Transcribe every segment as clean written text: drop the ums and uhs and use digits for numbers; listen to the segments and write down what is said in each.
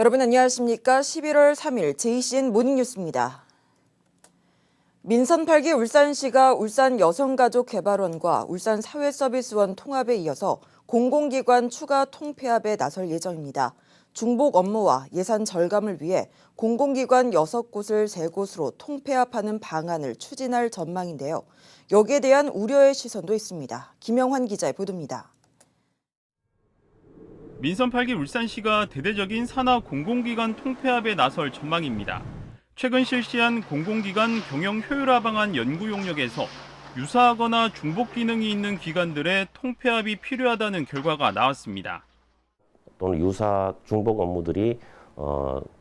여러분 안녕하십니까? 11월 3일 JCN 모닝뉴스입니다. 민선 8기 울산시가 울산여성가족개발원과 울산사회서비스원 통합에 이어서 공공기관 추가 통폐합에 나설 예정입니다. 중복 업무와 예산 절감을 위해 공공기관 6곳을 3곳으로 통폐합하는 방안을 추진할 전망인데요. 여기에 대한 우려의 시선도 있습니다. 김영환 기자의 보도입니다. 민선 8기 울산시가 대대적인 산하 공공기관 통폐합에 나설 전망입니다. 최근 실시한 공공기관 경영 효율화 방안 연구 용역에서 유사하거나 중복 기능이 있는 기관들의 통폐합이 필요하다는 결과가 나왔습니다. 또는 유사 중복 업무들이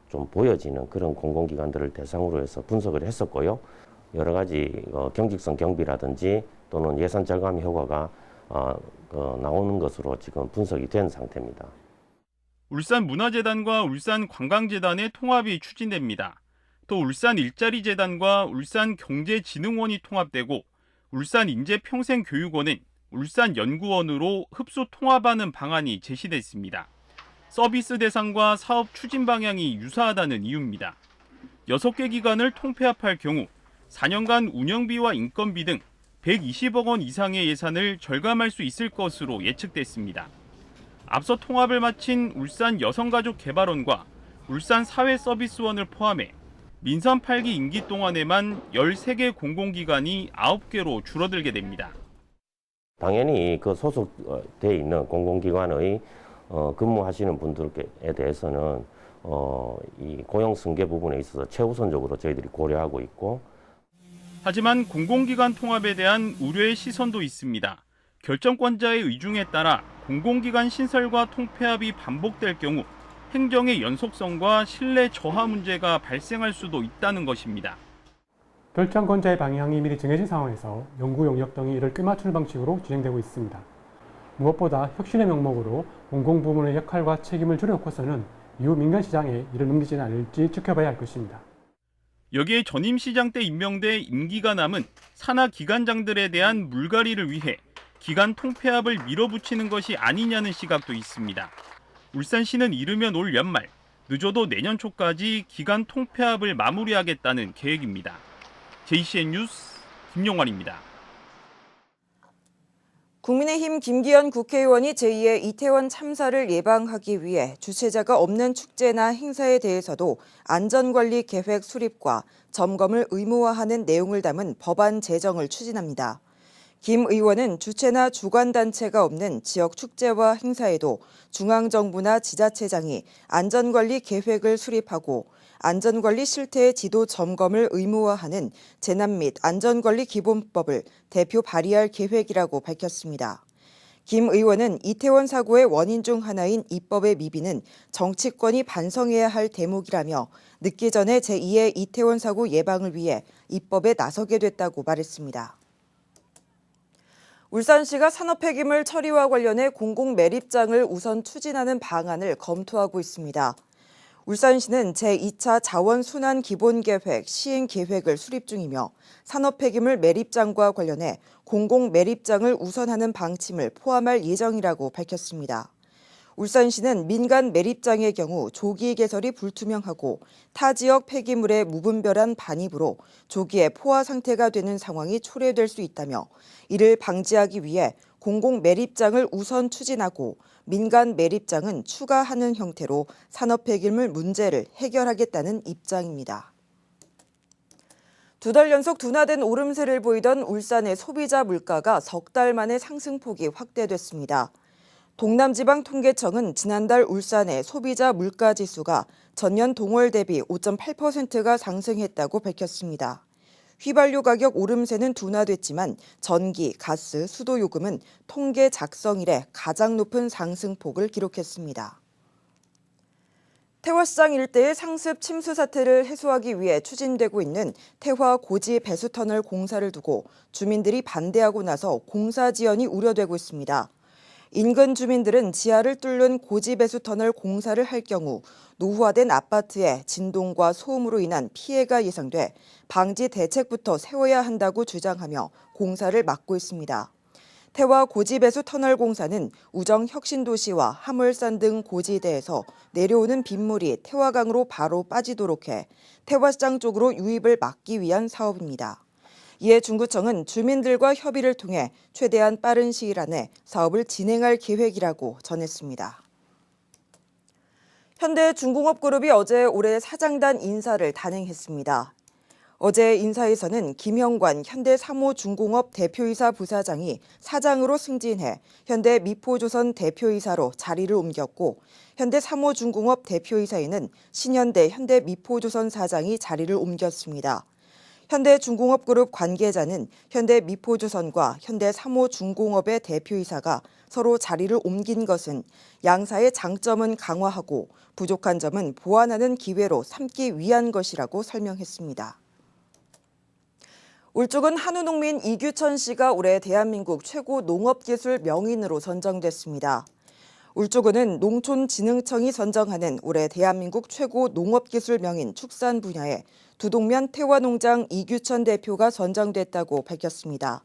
좀 보여지는 그런 공공기관들을 대상으로 해서 분석을 했었고요. 여러 가지 경직성 경비라든지 또는 예산 절감 효과가 나오는 것으로 지금 분석이 된 상태입니다. 울산문화재단과 울산관광재단의 통합이 추진됩니다. 또 울산일자리재단과 울산경제진흥원이 통합되고 울산인재평생교육원은 울산연구원으로 흡수 통합하는 방안이 제시됐습니다. 서비스 대상과 사업 추진 방향이 유사하다는 이유입니다. 6개 기관을 통폐합할 경우 4년간 운영비와 인건비 등 120억 원 이상의 예산을 절감할 수 있을 것으로 예측됐습니다. 앞서 통합을 마친 울산여성가족개발원과 울산사회서비스원을 포함해 민선 8기 임기 동안에만 13개 공공기관이 9개로 줄어들게 됩니다. 당연히 그 소속돼 있는 공공기관의 근무하시는 분들에 대해서는 이 고용 승계 부분에 있어서 최우선적으로 저희들이 고려하고 있고, 하지만 공공기관 통합에 대한 우려의 시선도 있습니다. 결정권자의 의중에 따라 공공기관 신설과 통폐합이 반복될 경우 행정의 연속성과 신뢰 저하 문제가 발생할 수도 있다는 것입니다. 결정권자의 방향이 미리 정해진 상황에서 연구 용역 등이 이를 꿰맞추는 방식으로 진행되고 있습니다. 무엇보다 혁신의 명목으로 공공부문의 역할과 책임을 줄여놓고서는 이후 민간시장에 이를 넘기지는 않을지 지켜봐야 할 것입니다. 여기에 전임 시장 때 임명돼 임기가 남은 산하 기관장들에 대한 물갈이를 위해 기관 통폐합을 밀어붙이는 것이 아니냐는 시각도 있습니다. 울산시는 이르면 올 연말, 늦어도 내년 초까지 기관 통폐합을 마무리하겠다는 계획입니다. JCN 뉴스 김용환입니다. 국민의힘 김기현 국회의원이 제2의 이태원 참사를 예방하기 위해 주최자가 없는 축제나 행사에 대해서도 안전관리 계획 수립과 점검을 의무화하는 내용을 담은 법안 제정을 추진합니다. 김 의원은 주체나 주관단체가 없는 지역 축제와 행사에도 중앙정부나 지자체장이 안전관리 계획을 수립하고 안전관리 실태의 지도 점검을 의무화하는 재난 및 안전관리 기본법을 대표 발의할 계획이라고 밝혔습니다. 김 의원은 이태원 사고의 원인 중 하나인 입법의 미비는 정치권이 반성해야 할 대목이라며 늦기 전에 제2의 이태원 사고 예방을 위해 입법에 나서게 됐다고 말했습니다. 울산시가 산업폐기물 처리와 관련해 공공매립장을 우선 추진하는 방안을 검토하고 있습니다. 울산시는 제2차 자원순환기본계획 시행계획을 수립 중이며 산업폐기물 매립장과 관련해 공공매립장을 우선하는 방침을 포함할 예정이라고 밝혔습니다. 울산시는 민간 매립장의 경우 조기 개설이 불투명하고 타 지역 폐기물의 무분별한 반입으로 조기에 포화 상태가 되는 상황이 초래될 수 있다며 이를 방지하기 위해 공공 매립장을 우선 추진하고 민간 매립장은 추가하는 형태로 산업 폐기물 문제를 해결하겠다는 입장입니다. 2달 연속 둔화된 오름세를 보이던 울산의 소비자 물가가 석 달 만에 상승폭이 확대됐습니다. 동남지방통계청은 지난달 울산의 소비자 물가지수가 전년 동월 대비 5.8%가 상승했다고 밝혔습니다. 휘발유 가격 오름세는 둔화됐지만 전기, 가스, 수도 요금은 통계 작성 이래 가장 높은 상승폭을 기록했습니다. 태화시장 일대의 상습 침수 사태를 해소하기 위해 추진되고 있는 태화 고지 배수터널 공사를 두고 주민들이 반대하고 나서 공사 지연이 우려되고 있습니다. 인근 주민들은 지하를 뚫는 고지 배수터널 공사를 할 경우 노후화된 아파트에 진동과 소음으로 인한 피해가 예상돼 방지 대책부터 세워야 한다고 주장하며 공사를 막고 있습니다. 태화 고지배수 터널 공사는 우정 혁신도시와 화물산 등 고지대에서 내려오는 빗물이 태화강으로 바로 빠지도록 해 태화시장 쪽으로 유입을 막기 위한 사업입니다. 이에 중구청은 주민들과 협의를 통해 최대한 빠른 시일 안에 사업을 진행할 계획이라고 전했습니다. 현대중공업그룹이 어제 올해 사장단 인사를 단행했습니다. 어제 인사에서는 김형관 현대삼호중공업 대표이사 부사장이 사장으로 승진해 현대미포조선 대표이사로 자리를 옮겼고 현대삼호중공업 대표이사에는 신현대 현대미포조선 사장이 자리를 옮겼습니다. 현대중공업그룹 관계자는 현대미포조선과 현대삼호중공업의 대표이사가 서로 자리를 옮긴 것은 양사의 장점은 강화하고 부족한 점은 보완하는 기회로 삼기 위한 것이라고 설명했습니다. 울주군 한우농민 이규천 씨가 올해 대한민국 최고 농업기술 명인으로 선정됐습니다. 울주군은 농촌진흥청이 선정하는 올해 대한민국 최고 농업기술 명인 축산 분야에 두동면 태화농장 이규천 대표가 선정됐다고 밝혔습니다.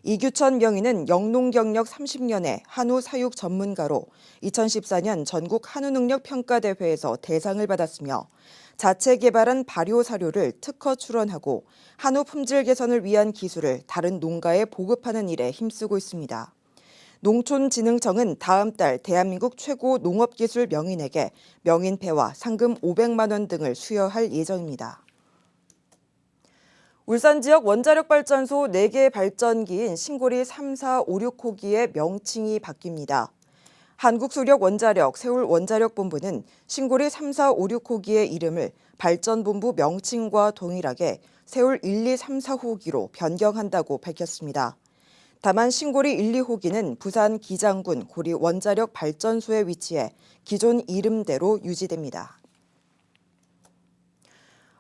이규천 명인은 영농 경력 30년의 한우 사육 전문가로 2014년 전국 한우능력 평가대회에서 대상을 받았으며 자체 개발한 발효 사료를 특허 출원하고 한우 품질 개선을 위한 기술을 다른 농가에 보급하는 일에 힘쓰고 있습니다. 농촌진흥청은 다음 달 대한민국 최고 농업기술 명인에게 명인패와 상금 500만 원 등을 수여할 예정입니다. 울산 지역 원자력 발전소 4개 발전기인 신고리 3, 4, 5, 6호기의 명칭이 바뀝니다. 한국수력원자력 세울원자력본부는 신고리 3, 4, 5, 6호기의 이름을 발전본부 명칭과 동일하게 세울 1, 2, 3, 4호기로 변경한다고 밝혔습니다. 다만 신고리 1, 2호기는 부산 기장군 고리 원자력 발전소에 위치해 기존 이름대로 유지됩니다.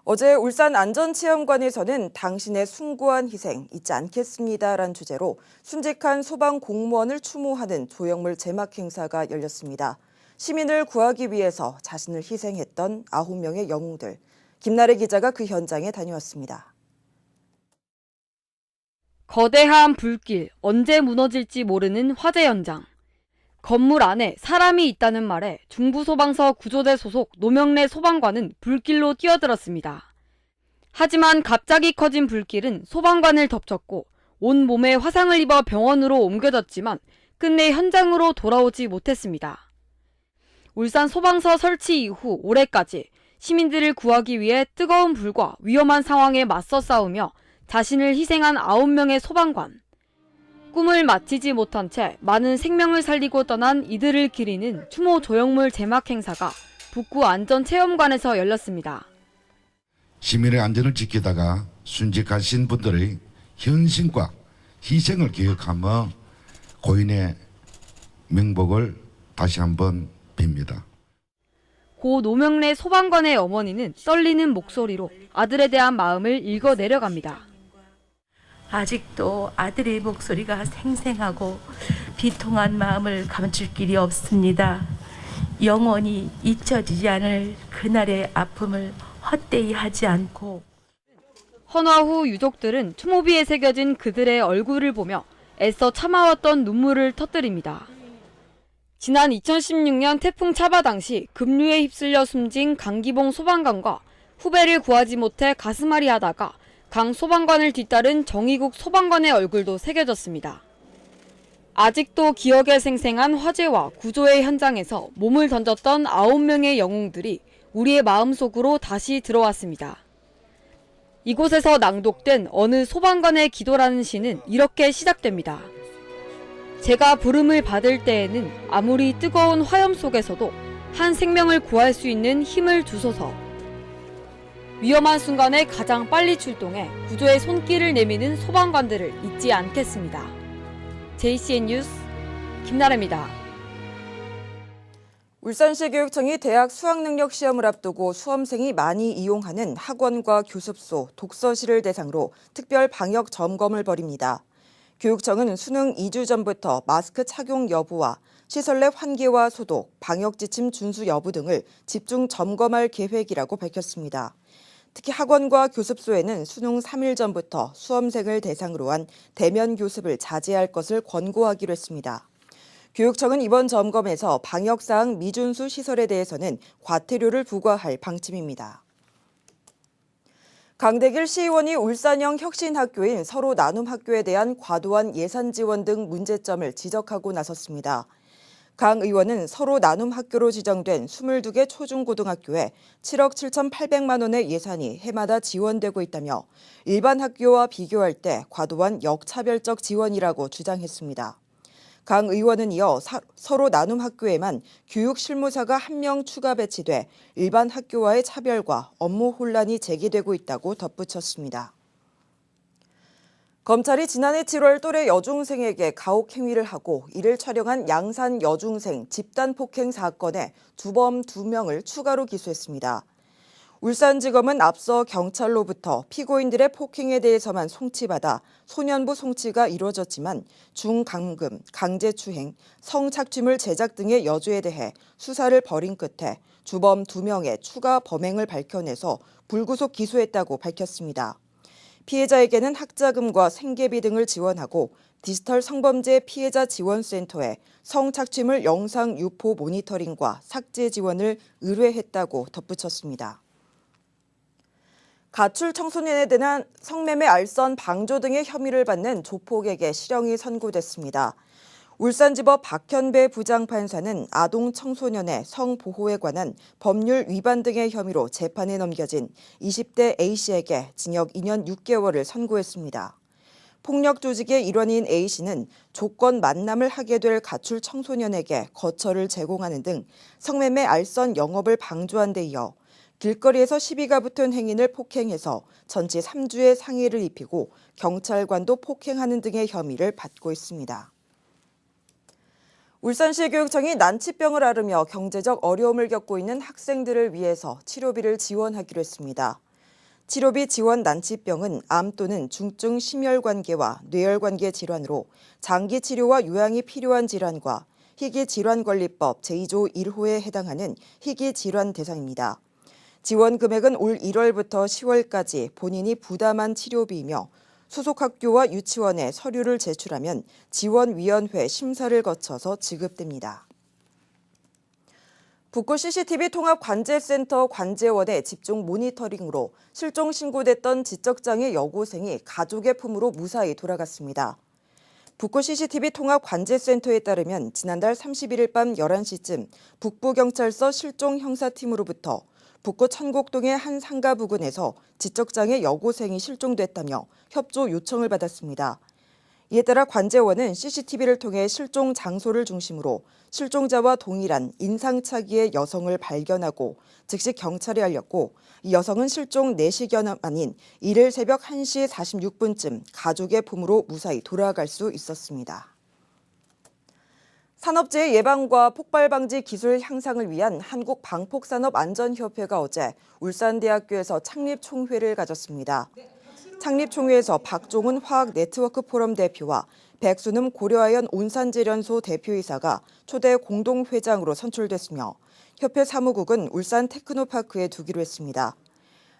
어제 울산 안전체험관에서는 당신의 숭고한 희생 잊지 않겠습니다란 주제로 순직한 소방 공무원을 추모하는 조형물 제막 행사가 열렸습니다. 시민을 구하기 위해서 자신을 희생했던 9명의 영웅들. 김나래 기자가 그 현장에 다녀왔습니다. 거대한 불길, 언제 무너질지 모르는 화재 현장. 건물 안에 사람이 있다는 말에 중부소방서 구조대 소속 노명래 소방관은 불길로 뛰어들었습니다. 하지만 갑자기 커진 불길은 소방관을 덮쳤고 온 몸에 화상을 입어 병원으로 옮겨졌지만 끝내 현장으로 돌아오지 못했습니다. 울산 소방서 설치 이후 올해까지 시민들을 구하기 위해 뜨거운 불과 위험한 상황에 맞서 싸우며 자신을 희생한 9명의 소방관. 꿈을 마치지 못한 채 많은 생명을 살리고 떠난 이들을 기리는 추모 조형물 제막 행사가 북구 안전체험관에서 열렸습니다. 시민의 안전을 지키다가 순직하신 분들의 헌신과 희생을 기억하며 고인의 명복을 다시 한번 빕니다. 고 노명래 소방관의 어머니는 떨리는 목소리로 아들에 대한 마음을 읽어 내려갑니다. 아직도 아들의 목소리가 생생하고 비통한 마음을 감출 길이 없습니다. 영원히 잊혀지지 않을 그날의 아픔을 헛되이 하지 않고. 헌화 후 유족들은 추모비에 새겨진 그들의 얼굴을 보며 애써 참아왔던 눈물을 터뜨립니다. 지난 2016년 태풍 차바 당시 급류에 휩쓸려 숨진 강기봉 소방관과 후배를 구하지 못해 가슴앓이 하다가 강 소방관을 뒤따른 정의국 소방관의 얼굴도 새겨졌습니다. 아직도 기억에 생생한 화재와 구조의 현장에서 몸을 던졌던 9명의 영웅들이 우리의 마음속으로 다시 들어왔습니다. 이곳에서 낭독된 어느 소방관의 기도라는 시는 이렇게 시작됩니다. 제가 부름을 받을 때에는 아무리 뜨거운 화염 속에서도 한 생명을 구할 수 있는 힘을 주소서. 위험한 순간에 가장 빨리 출동해 구조의 손길을 내미는 소방관들을 잊지 않겠습니다. JCN 뉴스 김나래입니다. 울산시 교육청이 대학 수학능력 시험을 앞두고 수험생이 많이 이용하는 학원과 교습소, 독서실을 대상으로 특별 방역 점검을 벌입니다. 교육청은 수능 2주 전부터 마스크 착용 여부와 시설 내 환기와 소독, 방역 지침 준수 여부 등을 집중 점검할 계획이라고 밝혔습니다. 특히 학원과 교습소에는 수능 3일 전부터 수험생을 대상으로 한 대면 교습을 자제할 것을 권고하기로 했습니다. 교육청은 이번 점검에서 방역사항 미준수 시설에 대해서는 과태료를 부과할 방침입니다. 강대길 시의원이 울산형 혁신학교인 서로 나눔학교에 대한 과도한 예산 지원 등 문제점을 지적하고 나섰습니다. 강 의원은 서로 나눔학교로 지정된 22개 초중고등학교에 7억 7,800만 원의 예산이 해마다 지원되고 있다며 일반 학교와 비교할 때 과도한 역차별적 지원이라고 주장했습니다. 강 의원은 이어 서로 나눔학교에만 교육실무사가 1명 추가 배치돼 일반 학교와의 차별과 업무 혼란이 제기되고 있다고 덧붙였습니다. 검찰이 지난해 7월 또래 여중생에게 가혹행위를 하고 이를 촬영한 양산 여중생 집단폭행 사건에 주범 2명을 추가로 기소했습니다. 울산지검은 앞서 경찰로부터 피고인들의 폭행에 대해서만 송치받아 소년부 송치가 이루어졌지만 중감금, 강제추행, 성착취물 제작 등의 여주에 대해 수사를 벌인 끝에 주범 2명의 추가 범행을 밝혀내서 불구속 기소했다고 밝혔습니다. 피해자에게는 학자금과 생계비 등을 지원하고 디지털 성범죄 피해자 지원센터에 성착취물 영상 유포 모니터링과 삭제 지원을 의뢰했다고 덧붙였습니다. 가출 청소년에 대한 성매매 알선 방조 등의 혐의를 받는 조폭에게 실형이 선고됐습니다. 울산지법 박현배 부장판사는 아동 청소년의 성보호에 관한 법률 위반 등의 혐의로 재판에 넘겨진 20대 A씨에게 징역 2년 6개월을 선고했습니다. 폭력 조직의 일원인 A씨는 조건 만남을 하게 될 가출 청소년에게 거처를 제공하는 등 성매매 알선 영업을 방조한 데 이어 길거리에서 시비가 붙은 행인을 폭행해서 전치 3주의 상해를 입히고 경찰관도 폭행하는 등의 혐의를 받고 있습니다. 울산시 교육청이 난치병을 앓으며 경제적 어려움을 겪고 있는 학생들을 위해서 치료비를 지원하기로 했습니다. 치료비 지원 난치병은 암 또는 중증 심혈관계와 뇌혈관계 질환으로 장기 치료와 요양이 필요한 질환과 희귀질환관리법 제2조 1호에 해당하는 희귀질환 대상입니다. 지원 금액은 올 1월부터 10월까지 본인이 부담한 치료비이며 소속 학교와 유치원에 서류를 제출하면 지원위원회 심사를 거쳐서 지급됩니다. 북구 CCTV 통합관제센터 관제원의 집중 모니터링으로 실종 신고됐던 지적장애 여고생이 가족의 품으로 무사히 돌아갔습니다. 북구 CCTV 통합관제센터에 따르면 지난달 31일 밤 11시쯤 북부경찰서 실종형사팀으로부터 북구 천곡동의 한 상가 부근에서 지적장애 여고생이 실종됐다며 협조 요청을 받았습니다. 이에 따라 관제원은 CCTV를 통해 실종 장소를 중심으로 실종자와 동일한 인상착의의 여성을 발견하고 즉시 경찰에 알렸고 이 여성은 실종 4시간 만인 이일 새벽 1시 46분쯤 가족의 품으로 무사히 돌아갈 수 있었습니다. 산업재해 예방과 폭발 방지 기술 향상을 위한 한국방폭산업안전협회가 어제 울산대학교에서 창립총회를 가졌습니다. 창립총회에서 박종훈 화학네트워크포럼 대표와 백순음 고려아연 온산제련소 대표이사가 초대 공동회장으로 선출됐으며 협회 사무국은 울산 테크노파크에 두기로 했습니다.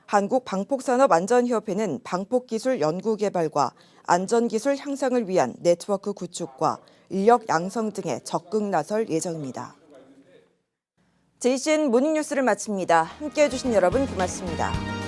한국방폭산업안전협회는 방폭기술 연구개발과 안전기술 향상을 위한 네트워크 구축과 인력 양성 등에 적극 나설 예정입니다. JCN 모닝뉴스를 마칩니다. 함께해 주신 여러분 고맙습니다.